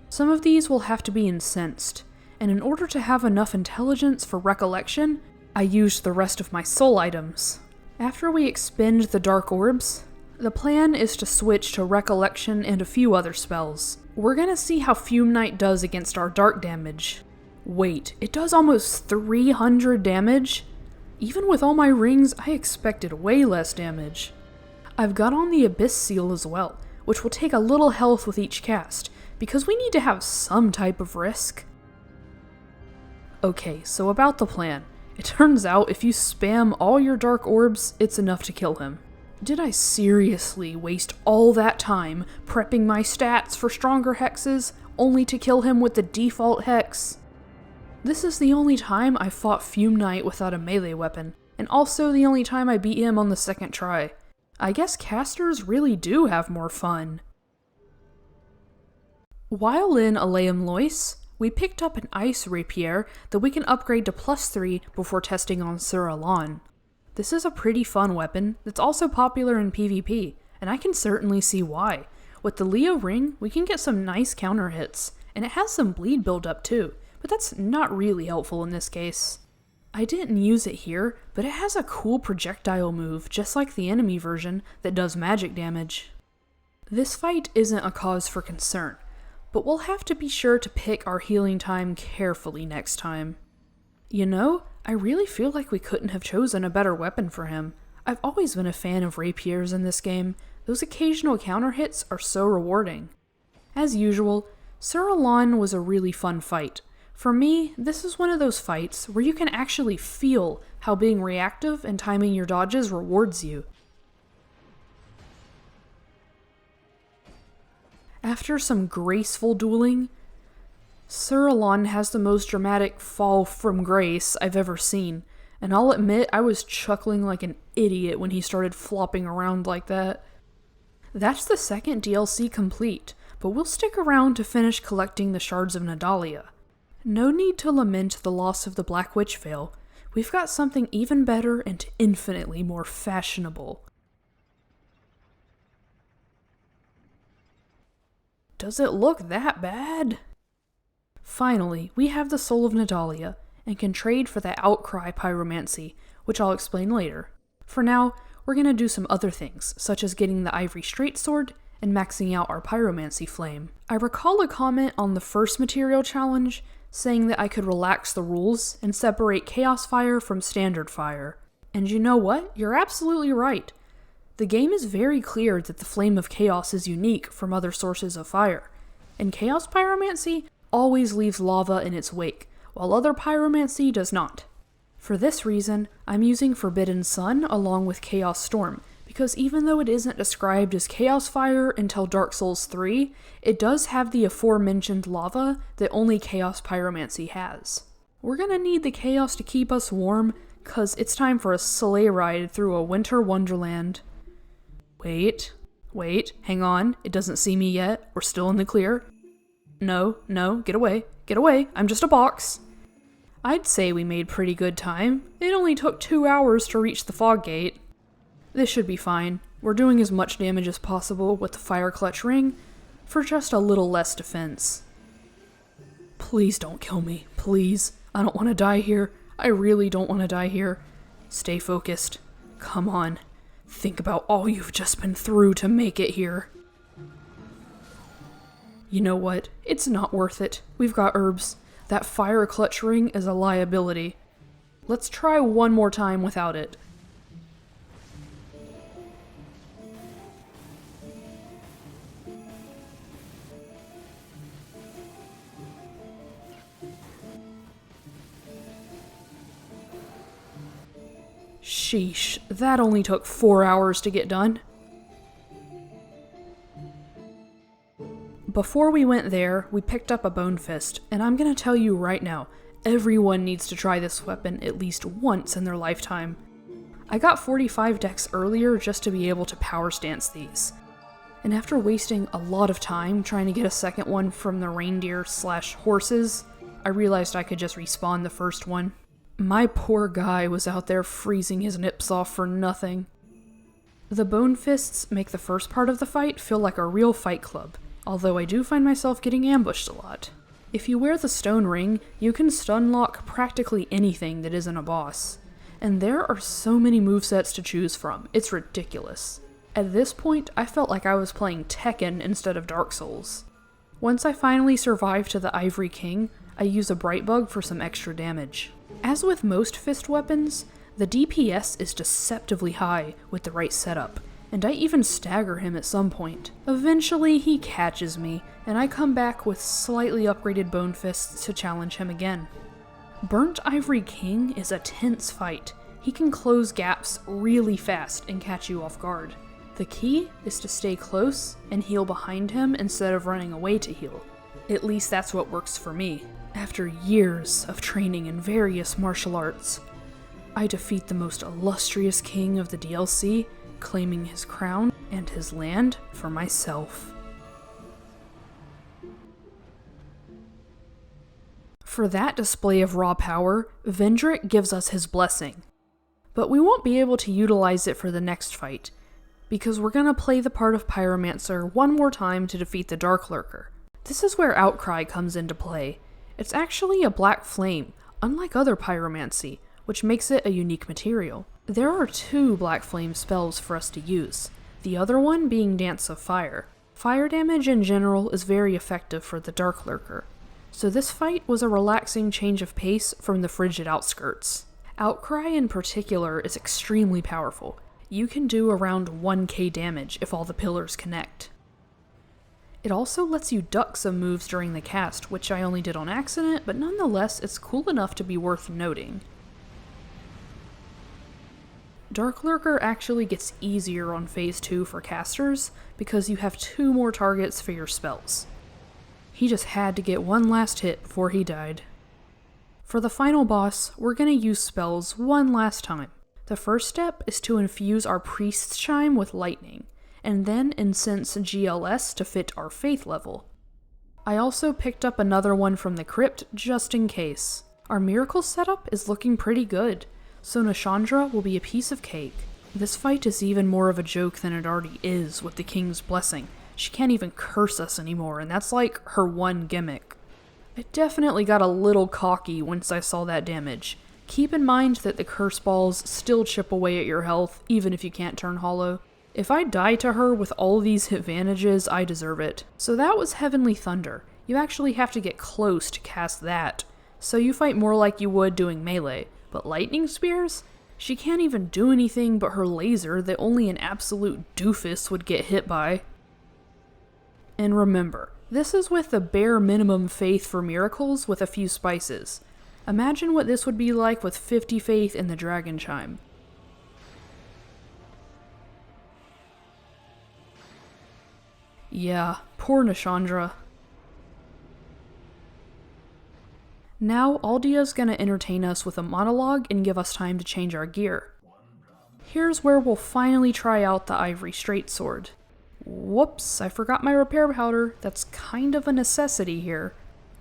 Some of these will have to be incensed, and in order to have enough intelligence for recollection, I used the rest of my soul items. After we expend the Dark Orbs, the plan is to switch to Recollection and a few other spells. We're gonna see how Fume Knight does against our dark damage. Wait, it does almost 300 damage? Even with all my rings, I expected way less damage. I've got on the Abyss Seal as well, which will take a little health with each cast, because we need to have some type of risk. Okay, so about the plan. It turns out if you spam all your Dark Orbs, it's enough to kill him. Did I seriously waste all that time prepping my stats for stronger hexes, only to kill him with the default hex? This is the only time I fought Fume Knight without a melee weapon, and also the only time I beat him on the second try. I guess casters really do have more fun. While in Aleum Lois, we picked up an Ice Rapier that we can upgrade to +3 before testing on Sir Alonne. This is a pretty fun weapon that's also popular in PvP, and I can certainly see why. With the Leo Ring, we can get some nice counter hits, and it has some bleed buildup too, but that's not really helpful in this case. I didn't use it here, but it has a cool projectile move, just like the enemy version, that does magic damage. This fight isn't a cause for concern, but we'll have to be sure to pick our healing time carefully next time. You know, I really feel like we couldn't have chosen a better weapon for him. I've always been a fan of rapiers in this game. Those occasional counter hits are so rewarding. As usual, Sir Alonne was a really fun fight. For me, this is one of those fights where you can actually feel how being reactive and timing your dodges rewards you. After some graceful dueling, Sir Alonne has the most dramatic fall from grace I've ever seen, and I'll admit I was chuckling like an idiot when he started flopping around like that. That's the second DLC complete, but we'll stick around to finish collecting the Shards of Nadalia. No need to lament the loss of the Black Witch Veil. We've got something even better and infinitely more fashionable. Does it look that bad? Finally, we have the Soul of Nadalia, and can trade for the Outcry Pyromancy, which I'll explain later. For now, we're going to do some other things, such as getting the Ivory Straight Sword and maxing out our Pyromancy Flame. I recall a comment on the first material challenge saying that I could relax the rules and separate Chaos Fire from Standard Fire. And you know what? You're absolutely right. The game is very clear that the Flame of Chaos is unique from other sources of fire, and Chaos Pyromancy always leaves lava in its wake, while other Pyromancy does not. For this reason, I'm using Forbidden Sun along with Chaos Storm, because even though it isn't described as Chaos Fire until Dark Souls 3, it does have the aforementioned lava that only Chaos Pyromancy has. We're gonna need the Chaos to keep us warm, cause it's time for a sleigh ride through a winter wonderland. Wait, hang on, it doesn't see me yet, we're still in the clear. No, get away, I'm just a box. I'd say we made pretty good time. It only took 2 hours to reach the fog gate. This should be fine. We're doing as much damage as possible with the Fire Clutch Ring for just a little less defense. Please don't kill me, please. I don't want to die here. I really don't want to die here. Stay focused. Come on. Think about all you've just been through to make it here. You know what? It's not worth it. We've got herbs. That Fire Clutch Ring is a liability. Let's try one more time without it. Sheesh, that only took 4 hours to get done. Before we went there, we picked up a Bone Fist, and I'm gonna tell you right now, everyone needs to try this weapon at least once in their lifetime. I got 45 decks earlier just to be able to power stance these, and after wasting a lot of time trying to get a second one from the reindeer/horses, I realized I could just respawn the first one. My poor guy was out there freezing his nips off for nothing. The Bone Fists make the first part of the fight feel like a real fight club, although I do find myself getting ambushed a lot. If you wear the Stone Ring, you can stun lock practically anything that isn't a boss, and there are so many movesets to choose from, it's ridiculous. At this point, I felt like I was playing Tekken instead of Dark Souls. Once I finally survive to the Ivory King, I use a Bright Bug for some extra damage. As with most fist weapons, the DPS is deceptively high with the right setup, and I even stagger him at some point. Eventually he catches me, and I come back with slightly upgraded Bone Fists to challenge him again. Burnt Ivory King is a tense fight. He can close gaps really fast and catch you off guard. The key is to stay close and heal behind him instead of running away to heal. At least that's what works for me. After years of training in various martial arts, I defeat the most illustrious king of the DLC, claiming his crown and his land for myself. For that display of raw power, Vendrick gives us his blessing. But we won't be able to utilize it for the next fight, because we're gonna play the part of Pyromancer one more time to defeat the Darklurker. This is where Outcry comes into play. It's actually a black flame, unlike other pyromancy, which makes it a unique material. There are 2 black flame spells for us to use, the other one being Dance of Fire. Fire damage in general is very effective for the Darklurker, so this fight was a relaxing change of pace from the frigid outskirts. Outcry in particular is extremely powerful. You can do around 1k damage if all the pillars connect. It also lets you duck some moves during the cast, which I only did on accident, but nonetheless it's cool enough to be worth noting. Darklurker actually gets easier on phase 2 for casters, because you have 2 more targets for your spells. He just had to get one last hit before he died. For the final boss, we're gonna use spells one last time. The first step is to infuse our Priest's Chime with lightning, and then incense GLS to fit our faith level. I also picked up another one from the crypt just in case. Our miracle setup is looking pretty good, so Nashandra will be a piece of cake. This fight is even more of a joke than it already is with the King's Blessing. She can't even curse us anymore, and that's like her one gimmick. I definitely got a little cocky once I saw that damage. Keep in mind that the curse balls still chip away at your health, even if you can't turn hollow. If I die to her with all these advantages, I deserve it. So that was Heavenly Thunder. You actually have to get close to cast that. So you fight more like you would doing melee. But Lightning Spears? She can't even do anything but her laser that only an absolute doofus would get hit by. And remember, this is with the bare minimum faith for miracles with a few spices. Imagine what this would be like with 50 faith in the Dragon Chime. Yeah, poor Nashandra. Now Aldia's gonna entertain us with a monologue and give us time to change our gear. Here's where we'll finally try out the Ivory Straightsword. Whoops, I forgot my repair powder. That's kind of a necessity here.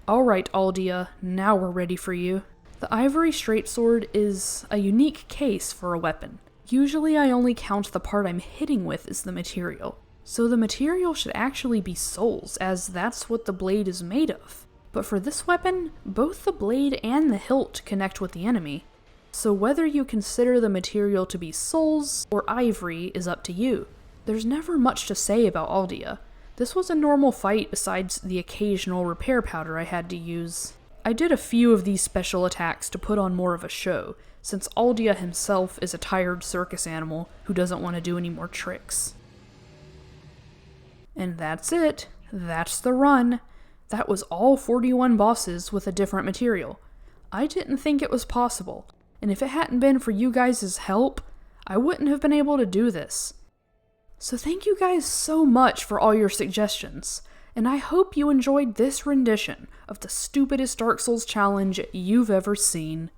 Alright, Aldia, now we're ready for you. The Ivory Straightsword is a unique case for a weapon. Usually I only count the part I'm hitting with as the material. So the material should actually be souls, as that's what the blade is made of. But for this weapon, both the blade and the hilt connect with the enemy. So whether you consider the material to be souls or ivory is up to you. There's never much to say about Aldia. This was a normal fight besides the occasional repair powder I had to use. I did a few of these special attacks to put on more of a show, since Aldia himself is a tired circus animal who doesn't want to do any more tricks. And that's it. That's the run. That was all 41 bosses with a different material. I didn't think it was possible, and if it hadn't been for you guys' help, I wouldn't have been able to do this. So thank you guys so much for all your suggestions, and I hope you enjoyed this rendition of the stupidest Dark Souls challenge you've ever seen.